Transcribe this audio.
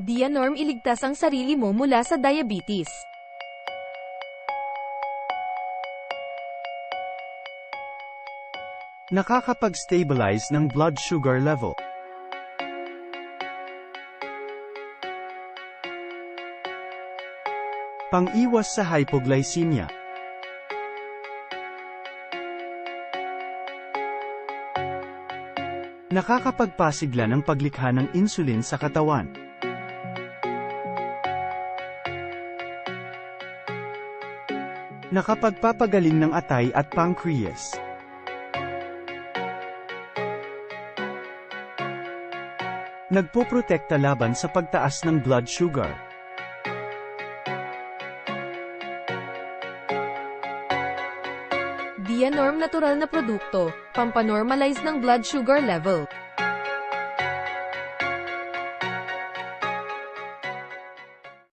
Dianorm, iligtas ang sarili mo mula sa diabetes. Nakakapag-stabilize ng blood sugar level. Pang-iwas sa hypoglycemia. Nakakapagpasigla ng paglikha ng insulin sa katawan. Nakapagpapagaling ng atay at pancreas. Nagpoprotekta laban sa pagtaas ng blood sugar. Dianorm, natural na produkto, pampanormalize ng blood sugar level.